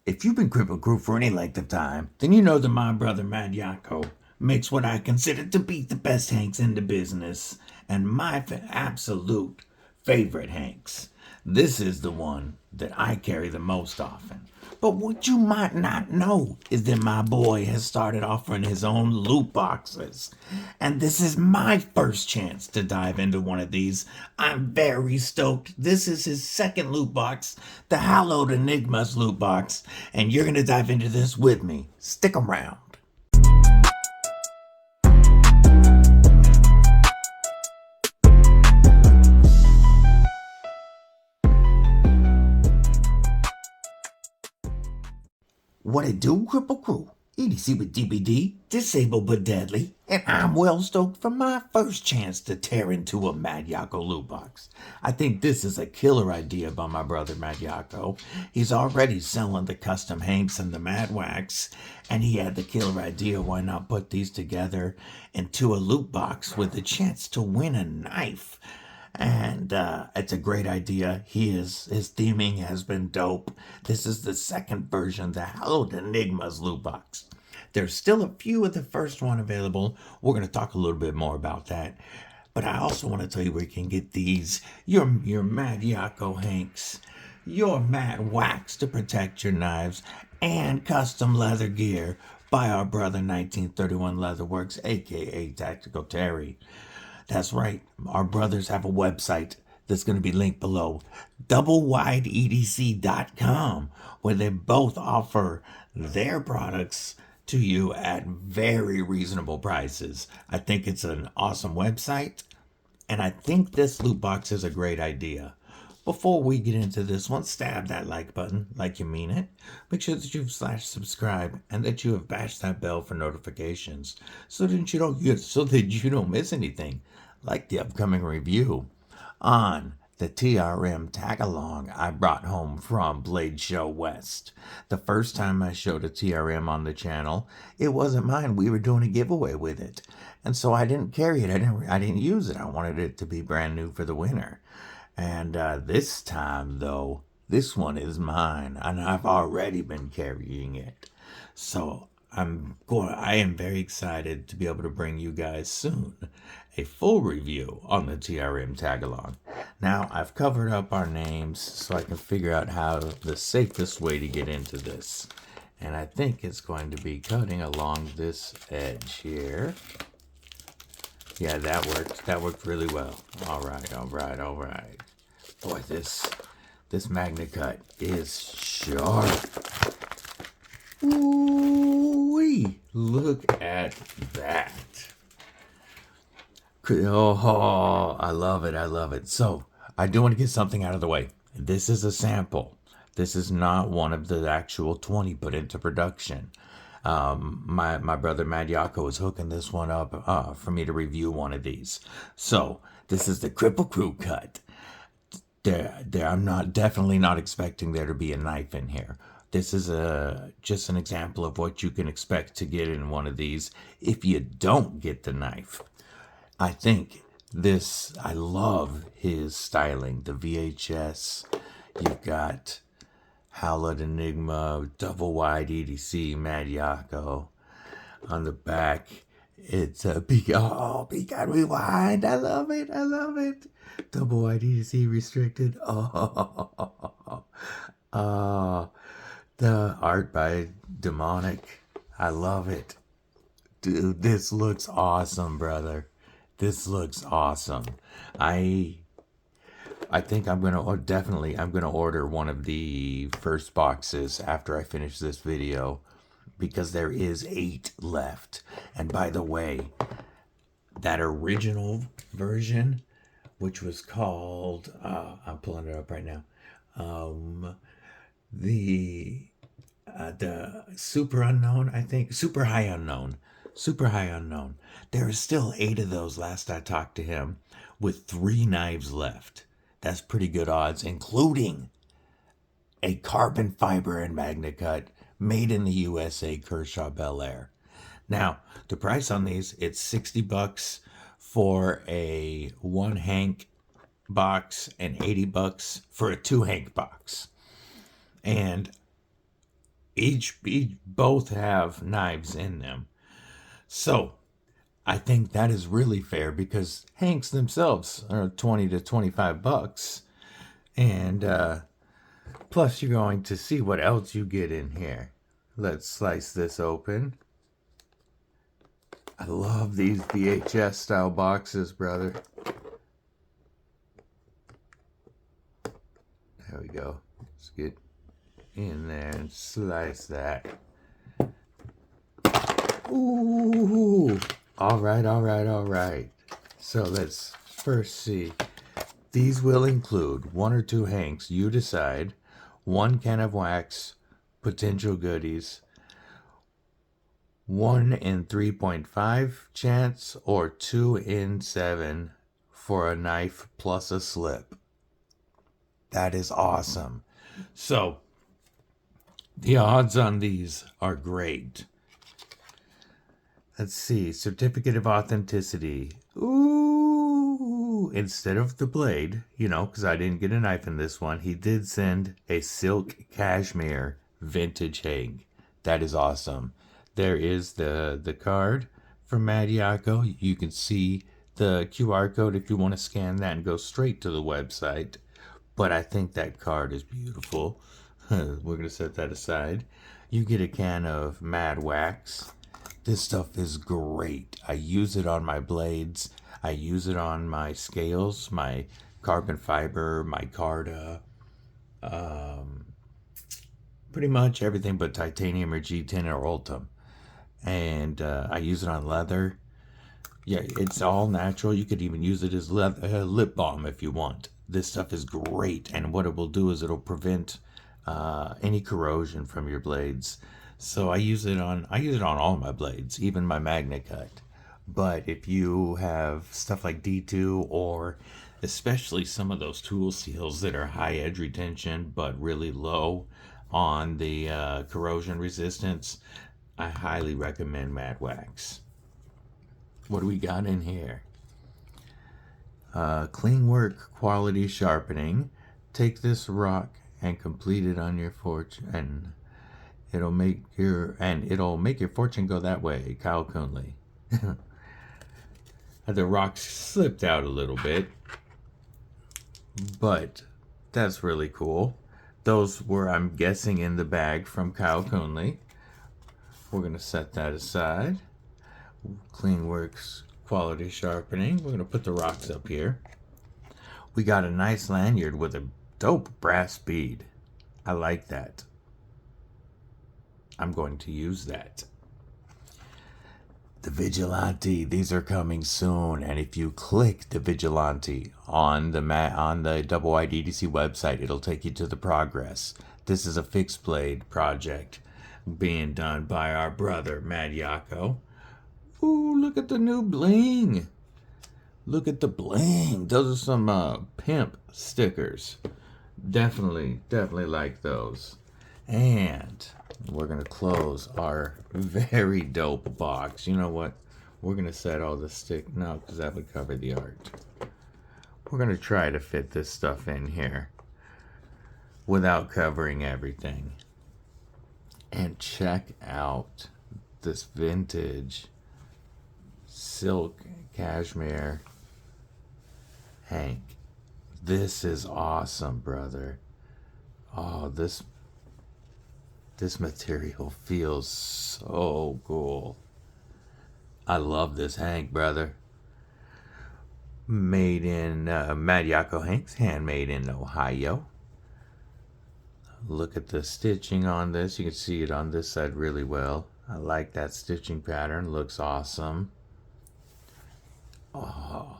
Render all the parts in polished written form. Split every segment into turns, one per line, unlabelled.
If you've been Kripple Krew for any length of time, then you know that my brother Matt Yako makes what I consider to be the best Hanks in the business, and my absolute favorite Hanks. This is the one that I carry the most often. But what you might not know is that my boy has started offering his own loot boxes. And this is my first chance to dive into one of these. I'm very stoked. This is his second loot box, the Hallowed Enigmas loot box. And you're going to dive into this with me. Stick around. What it do, Kripple Krew? EDC with DBD, disabled but deadly, and I'm well stoked for my first chance to tear into a Mad Yako loot box. I think this is a killer idea by my brother Mad Yako. He's already selling the custom Hanks and the Mad Wax, and he had the killer idea, why not put these together into a loot box with a chance to win a knife? And it's a great idea. His theming has been dope. This is the second version, the Hallowed Enigmas loot box. There's still a few of the first one available. We're going to talk a little bit more about that. But I also want to tell you where you can get these. Your Mad Yako Hanks, your Mad Wax to protect your knives, and custom leather gear by our brother 1931 Leatherworks, aka Tactical Terry. That's right, our brothers have a website that's going to be linked below, doublewideedc.com, where they both offer their products to you at very reasonable prices. I think it's an awesome website, and I think this loot box is a great idea. Before we get into this one, stab that like button like you mean it. Make sure that you've /subscribe and that you have bashed that bell for notifications so that you don't miss anything, like the upcoming review on the TRM tag-along I brought home from Blade Show West. The first time I showed a TRM on the channel, it wasn't mine. We were doing a giveaway with it, and so I didn't carry it. I didn't use it. I wanted it to be brand new for the winner. And this time, though, this one is mine, and I've already been carrying it. So I am very excited to be able to bring you guys soon a full review on the TRM tag-along. Now, I've covered up our names so I can figure out how the safest way to get into this. And I think it's going to be cutting along this edge here. Yeah, that worked. That worked really well. All right. Boy, this Magna Cut is sharp. Ooh-wee. Look at that. Oh, I love it. So, I do want to get something out of the way. This is a sample. This is not one of the actual 20 put into production. My brother Mad Yako is hooking this one up for me to review one of these. So this is the Kripple Krew cut. I'm definitely not expecting there to be a knife in here. This is just an example of what you can expect to get in one of these if you don't get the knife. I love his styling. The VHS, you've got Hallowed Enigma, double wide EDC, Mad Yako. On the back, it's a Peacock Rewind. I love it. Double wide EDC restricted. The art by Demonic. I love it. Dude, this looks awesome, brother. This looks awesome. I think I'm gonna order one of the first boxes after I finish this video, because there is 8 left. And by the way, that original version, which was called I'm pulling it up right now, the Super Unknown, I think, Super High Unknown. There are still 8 of those last I talked to him, with 3 knives left. That's pretty good odds, including a carbon fiber and Magna Cut made in the USA, Kershaw, Bel Air. Now, the price on these, it's $60 for a 1 Hank box and $80 for a 2 Hank box. And both have knives in them. So I think that is really fair because hanks themselves are 20 to 25 bucks. And plus, you're going to see what else you get in here. Let's slice this open. I love these VHS style boxes, brother. There we go. Let's get in there and slice that. Ooh. All right. So let's first see. These will include 1 or 2 hanks, you decide, 1 can of wax, potential goodies, 1 in 3.5 chance, or 2 in 7 for a knife plus a slip. That is awesome. So, the odds on these are great. Let's see. Certificate of authenticity. Ooh. Instead of the blade, because I didn't get a knife in this one, he did send a silk cashmere vintage hank. That is awesome. There is the card from Madiaco. You can see the QR code if you want to scan that and go straight to the website. But I think that card is beautiful. We're going to set that aside. You get a can of Mad Wax. This stuff is great. I use it on my blades. I use it on my scales, my carbon fiber, my Carta. Pretty much everything but titanium or G10 or Ultim. And I use it on leather. Yeah, it's all natural. You could even use it as lip balm if you want. This stuff is great, and what it will do is it'll prevent any corrosion from your blades. So I use it on all my blades, even my Magna Cut. But if you have stuff like D2 or especially some of those tool seals that are high edge retention but really low on the corrosion resistance, I highly recommend Mad Wax. What do we got in here? Clean work quality sharpening. Take this rock and complete it on your fortune, and it'll make your fortune go that way. Kyle Coonley. The rock slipped out a little bit, but that's really cool. Those were, I'm guessing, in the bag from Kyle Coonley. We're gonna set that aside. Clean Works quality sharpening. We're gonna put the rocks up here. We got a nice lanyard with a dope brass bead. I like that. I'm going to use that. The Vigilante, these are coming soon, and if you click the Vigilante on the Double Wide EDC website, it'll take you to the progress. This is a fixed blade project being done by our brother Madiaco. Ooh, look at the new bling. Look at the bling. Those are some pimp stickers. Definitely like those. And we're going to close our very dope box. You know what? We're going to set all the no, because that would cover the art. We're going to try to fit this stuff in here without covering everything. And check out this vintage silk cashmere hank. This is awesome, brother. Oh, this material feels so cool. I love this hank, brother. Made in Madiaco Hanks, handmade in Ohio. Look at the stitching on this. You can see it on this side really well. I like that stitching pattern. Looks awesome. Oh,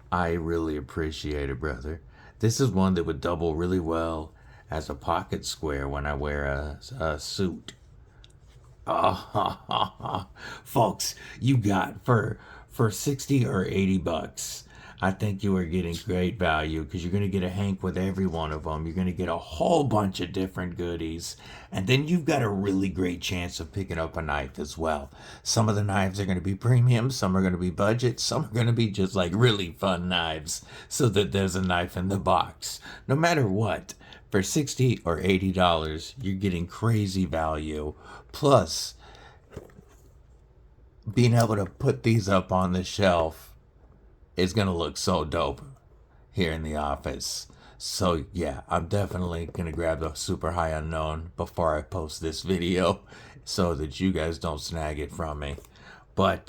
I really appreciate it, brother. This is one that would double really well as a pocket square when I wear a suit. Oh, folks, you got for 60 or 80 bucks. I think you are getting great value because you're going to get a hank with every one of them. You're going to get a whole bunch of different goodies. And then you've got a really great chance of picking up a knife as well. Some of the knives are going to be premium. Some are going to be budget. Some are going to be just like really fun knives so that there's a knife in the box. No matter what, For $60 or $80, you're getting crazy value. Plus, being able to put these up on the shelf is going to look so dope here in the office. So yeah, I'm definitely going to grab the Super High Unknown before I post this video so that you guys don't snag it from me. But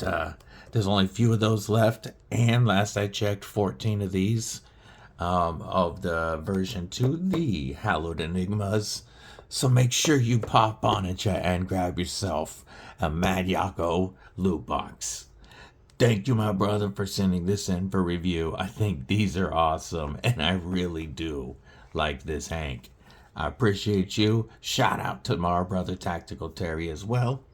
there's only a few of those left, and last I checked, 14 of these of the version 2, the Hallowed Enigmas. So make sure you pop on it and grab yourself a Mad Yako loot box. Thank you, my brother, for sending this in for review. I think these are awesome, and I really do like this Hank. I appreciate you. Shout out to my brother Tactical Terry as well.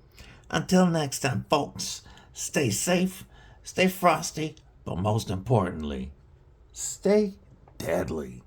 Until next time, folks, stay safe, stay frosty, but most importantly, stay deadly.